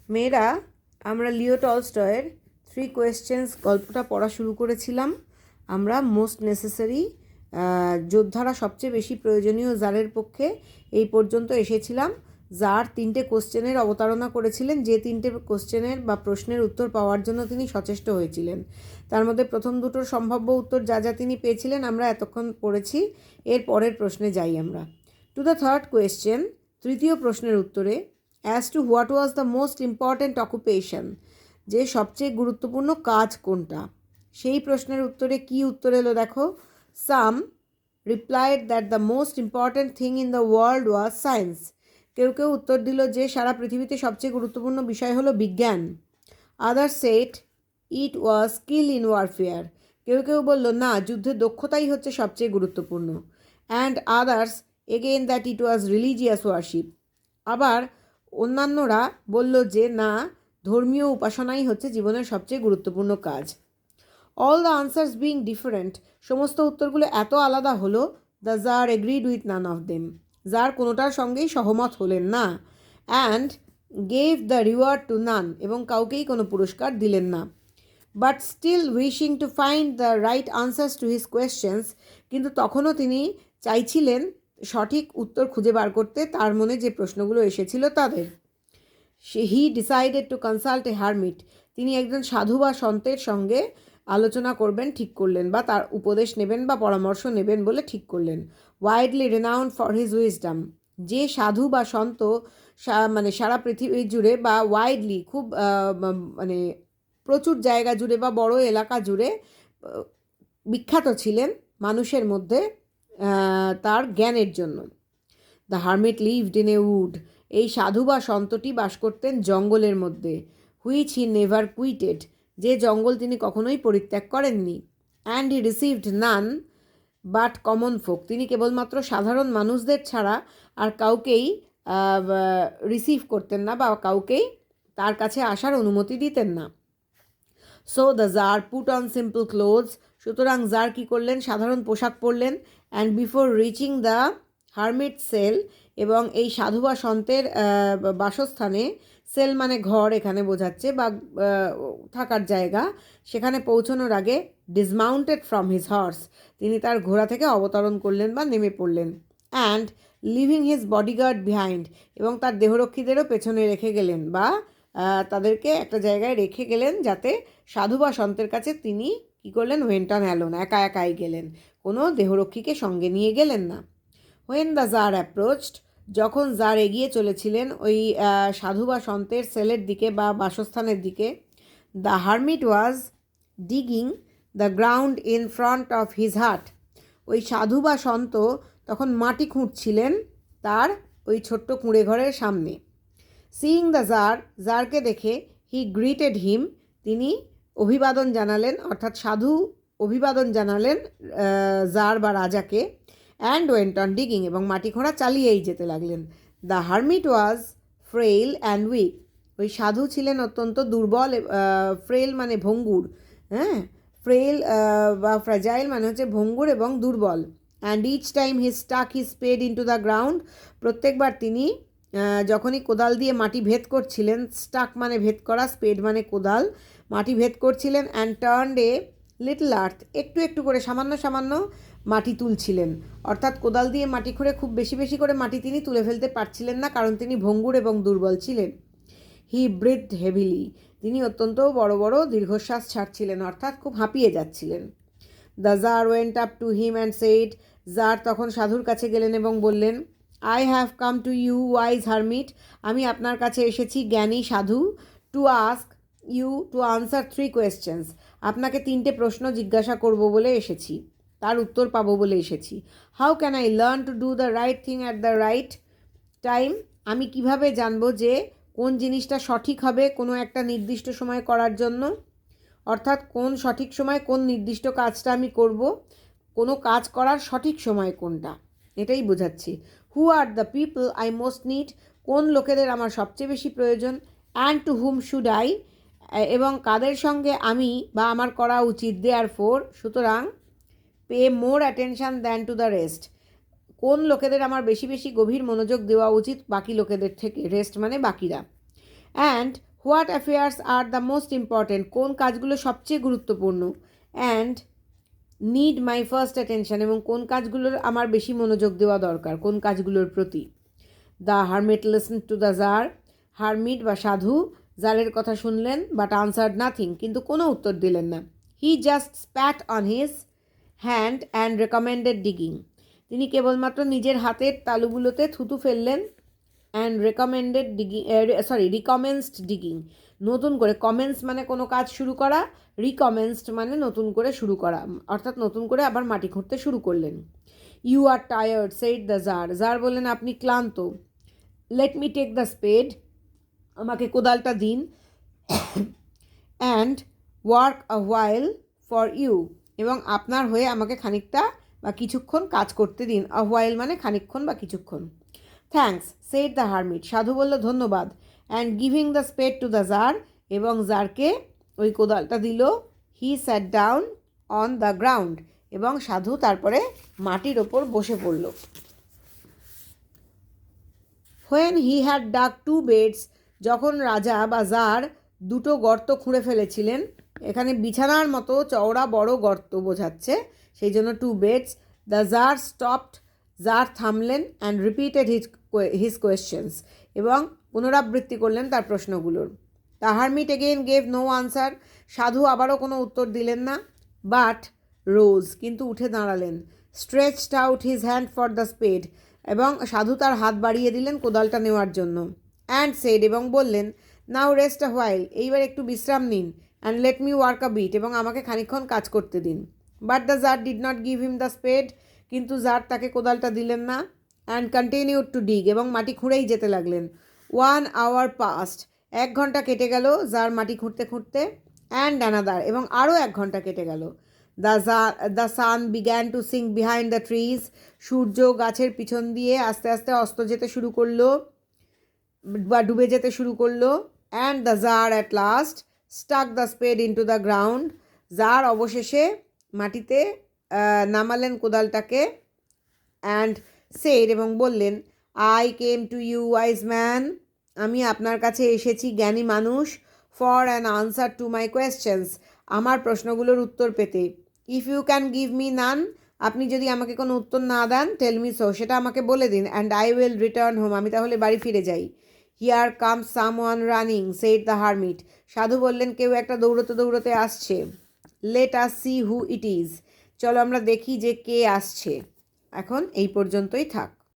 মেয়েরা আমরা লিও টলস্টয়ের 3 কোয়েশ্চেন্স গল্পটা পড়া শুরু করেছিলাম। আমরা মোস্ট নেসেসারি যোদ্ধারা সবচেয়ে বেশি প্রয়োজনীয় জারের পক্ষে এই পর্যন্ত এসেছিলাম। জার 3টে কোশ্চেনের অবতারণা করেছিলেন, যে 3টে কোশ্চেনের বা প্রশ্নের উত্তর পাওয়ার জন্য তিনি সচেষ্ট হয়েছিলেন। তার মধ্যে প্রথম দুটোর সম্ভাব্য উত্তর যা যা তিনি পেয়েছিলেন আমরা এতক্ষণ পড়েছি। এর পরের প্রশ্নে যাই আমরা। টু দ্য থার্ড কোয়েশ্চেন, তৃতীয় প্রশ্নের উত্তরে, as to what was the most important occupation, যে সবচেয়ে গুরুত্বপূর্ণ কাজ কোনটা, সেই প্রশ্নের উত্তরে কি উত্তর এলো দেখো। Some replied that the most important thing in the world was science. কেউ কেউ উত্তর দিল যে সারা পৃথিবীতে সবচেয়ে গুরুত্বপূর্ণ বিষয় হলো বিজ্ঞান। Other said it was skill in warfare. কেউ কেউ বলল না, যুদ্ধের দক্ষতাই হচ্ছে সবচেয়ে গুরুত্বপূর্ণ। And others again that it was religious worship. আবার অন্যান্যরা বলল যে না, ধর্মীয় উপাসনাই হচ্ছে জীবনের সবচেয়ে গুরুত্বপূর্ণ কাজ। All the answers being different, সমস্ত উত্তরগুলো এত আলাদা হলো, the tsar agreed with none of them, tsar কোনোটার সঙ্গেই সহমত হলেন না। And gave the reward to none, এবং কাউকেই কোনো পুরস্কার দিলেন না। But still wishing to find the right answers to his questions, কিন্তু তখনও তিনি চাইছিলেন সঠিক উত্তর খুঁজে বার করতে তার মনে যে প্রশ্নগুলো এসেছিল তাদের। He decided to consult a hermit, তিনি একজন সাধু বা সন্তের সঙ্গে আলোচনা করবেন ঠিক করলেন, বা তার উপদেশ নেবেন বা পরামর্শ নেবেন বলে ঠিক করলেন। Widely renowned for his wisdom, যে সাধু বা সন্ত মানে সারা পৃথিবী জুড়ে বা ওয়াইডলি খুব মানে প্রচুর জায়গা জুড়ে বা বড় এলাকা জুড়ে বিখ্যাত ছিলেন মানুষের মধ্যে তার জ্ঞানের জন্য। The hermit lived in a wood, এই সাধু বা সন্তটি বাস করতেন জঙ্গলের মধ্যে। হুইচ হি নেভার কুইটেড, যে জঙ্গল তিনি কখনোই পরিত্যাগ করেননি। And he received none but common folk, তিনি কেবলমাত্র সাধারণ মানুষদের ছাড়া আর কাউকেই রিসিভ করতেন না বা কাউকেই তার কাছে আসার অনুমতি দিতেন না। So the tsar put on simple clothes, সুতরাং জার কী করলেন, সাধারণ পোশাক পরলেন। And before reaching the hermit cell, এবং এই সাধু বা সন্তের বাসস্থানে, সেল মানে ঘর এখানে বোঝাচ্ছে বা থাকার জায়গা, সেখানে পৌঁছানোর আগে ডিসমাউন্টেড ফ্রম হিজ হর্স, তিনি তার ঘোড়া থেকে অবতরণ করলেন বা নেমে পড়লেন। And living his bodyguard behind, এবং তার দেহরক্ষীদেরও পেছনে রেখে গেলেন বা তাদেরকে একটা জায়গায় রেখে গেলেন, যাতে সাধু বা সন্তের কাছে তিনি কী করলেন, ওয়েন্ট অন অ্যালোন, একা একাই গেলেন, কোনো দেহরক্ষীকে সঙ্গে নিয়ে গেলেন না। হোয়েন দ্য জার অ্যাপ্রোচড, যখন জার এগিয়ে চলেছিলেন ওই সাধু বা সন্তের সেলের দিকে বা বাসস্থানের দিকে, the hermit was digging the ground in front of his হাট, ওই সাধু বা সন্ত তখন মাটি খুঁড়ছিলেন তার ওই ছোট্ট কুঁড়ে ঘরের সামনে। সিইং দ্য জার, জারকে দেখে, হি গ্রিটেড হিম, তিনি অভিবাদন জানালেন, অর্থাৎ সাধু অভিবাদন জানালেন জার বা রাজাকে। অ্যান্ড ওয়েন্ট অন ডিগিং, এবং মাটি খোঁড়া চালিয়েই যেতে লাগলেন। The hermit was frail and weak, ওই সাধু ছিলেন অত্যন্ত দুর্বল, ফ্রেইল মানে ভঙ্গুর, হ্যাঁ, ফ্রেইল বা ফ্র্যাজাইল মানে হচ্ছে ভঙ্গুর এবং দুর্বল। And each time he stuck he spade into the ground, প্রত্যেকবার তিনি যখনই কোদাল দিয়ে মাটি ভেদ করছিলেন, স্টাক মানে ভেদ করা, স্পেড মানে কোদাল, মাটি ভেদ করছিলেন। অ্যান্ড টার্নড এ লিটল আর্থ, একটু একটু করে সামান্য সামান্য মাটি তুলছিলেন, অর্থাৎ কোদাল দিয়ে মাটি খুঁড়ে খুব বেশি বেশি করে মাটি তিনি তুলে ফেলতে পারছিলেন না, কারণ তিনি ভঙ্গুর এবং দুর্বল ছিলেন। হি ব্রিথড হেভিলি, তিনি অত্যন্ত বড় বড় দীর্ঘশ্বাস ছাড়ছিলেন, অর্থাৎ খুব হাঁপিয়ে যাচ্ছিলেন। The tsar went up to him and said, tsar তখন সাধুর কাছে গেলেন এবং বললেন, I have come to you wise hermit, আমি আপনার কাছে এসেছি জ্ঞানী সাধু, to ask you to answer 3 questions, আপনাকে 3টে প্রশ্ন জিজ্ঞাসা করব বলে এসেছি, তার উত্তর পাবো বলে এসেছি। How can I learn to do the right thing at the right time, আমি কিভাবে জানবো যে কোন জিনিসটা সঠিক হবে কোনো একটা নির্দিষ্ট সময় করার জন্য, অর্থাৎ কোন সঠিক সময় কোন নির্দিষ্ট কাজটা আমি করব, কোনো কাজ করার সঠিক সময় কোনটা, এটাই বোঝাচ্ছি। Who are the people I most need, কোন লোকেদের আমার সবচেয়ে বেশি প্রয়োজন। And to whom should I, এবং কাদের সঙ্গে আমি বা আমার করা উচিত। দেয়ার ফোর, সুতরাং, pay more attention than to the rest, কোন লোকেদের আমার বেশি বেশি গভীর মনোযোগ দেওয়া উচিত বাকি লোকেদের থেকে, রেস্ট মানে বাকিরা। And what affairs are the most important, কোন কাজগুলো সবচেয়ে গুরুত্বপূর্ণ, and need my first attention, এবং কোন কাজগুলোর আমার বেশি মনোযোগ দেওয়া দরকার, কোন কাজগুলোর প্রতি। The hermit listen to the tsar, hermit বা সাধু জারের কথা শুনলেন, বাট আনসার্ড নাথিং, কিন্তু কোনো উত্তর দিলেন না। He just spat on his hand and recommended digging, তিনি কেবলমাত্র নিজের হাতের তালুগুলোতে থুতু ফেললেন, অ্যান্ড রিকমেন্সড ডিগিং, নতুন করে, কমেন্স মানে কোনো কাজ শুরু করা, রিকমেন্সড মানে নতুন করে শুরু করা, অর্থাৎ নতুন করে আবার মাটি খুঁড়তে শুরু করলেন। You are tired said the tsar, tsar বললেন আপনি ক্লান্ত। Let me take the spade, আমাকে কোদালটা দিন, and work a while for you, এবং আপনার হয়ে আমাকে খানিকটা বা কিছুক্ষণ কাজ করতে দিন। আ হোয়াইল মানে খানিকক্ষণ বা কিছুক্ষণ। থ্যাঙ্কস সেইড দ্য হারমিট, সাধু বলল ধন্যবাদ। And giving the spade to the tsar, এবং জারকে ওই কোদালটা দিল। He sat down on the ground, এবং সাধু তারপরে মাটির ওপর বসে পড়ল। When he had dug two beds, যখন রাজা বা জার দুটো গর্ত খুঁড়ে ফেলেছিলেন, এখানে বিছানার মতো চওড়া বড় গর্ত বোঝাচ্ছে, সেই জন্য two beds. The tsar stopped, tsar থামলেন, অ্যান্ড রিপিটেড হিজ কোয়েশ্চেন্স, এবং পুনরাবৃত্তি করলেন তার প্রশ্নগুলোর। The hermit again gave no answer, সাধু আবারও কোনো উত্তর দিলেন না, বাট রোজ, কিন্তু উঠে দাঁড়ালেন। Stretched out his hand for the spade, এবং সাধু তার হাত বাড়িয়ে দিলেন কোদালটা নেওয়ার জন্য। অ্যান্ড সেড, এবং বললেন নাও রেস্ট আ হোয়াইল, এইবার একটু বিশ্রাম নিন, and let me work a bit, এবং আমাকে খানিকক্ষণ কাজ করতে দিন। But the tsar did not give him the spade, কিন্তু জার তাকে কোদালটা দিলেন না। অ্যান্ড কন্টিনিউড টু ডিগ, এবং মাটি খুঁড়েই যেতে লাগলেন। 1 hour পাস্ট, 1 ঘন্টা কেটে গেল জার মাটি খুঁড়তে খুঁড়তে। অ্যান্ড অ্যানাদার, এবং আরও 1 ঘন্টা কেটে গেল। The sun began to sink behind the trees, সূর্য গাছের পিছন দিয়ে আস্তে আস্তে অস্ত যেতে শুরু করলো বা ডুবে যেতে শুরু করলো। And the tsar at last stuck the spade into the ground, tsar অবশেষে মাটিতে নামালেন কোদালটাকে। অ্যান্ড সেড, এবং বললেন I came to you wise man, আমি আপনার কাছে এসেছি জ্ঞানী মানুষ, for an answer to my questions, আমার প্রশ্নগুলোর উত্তর পেতে। If you can give me none, আপনি যদি আমাকে কোনো উত্তর না দেন, টেল মি সো, সেটা আমাকে বলে দিন, and I will return home, আমি তাহলে বাড়ি ফিরে যাই। Here comes some one running said the hermit, সাধু বললেন কেউ একটা দৌড়তে দৌড়তে আসছে। Let us see who it is, চলো আমরা দেখি যে কে আসছে। এখন এই পর্যন্তই থাক।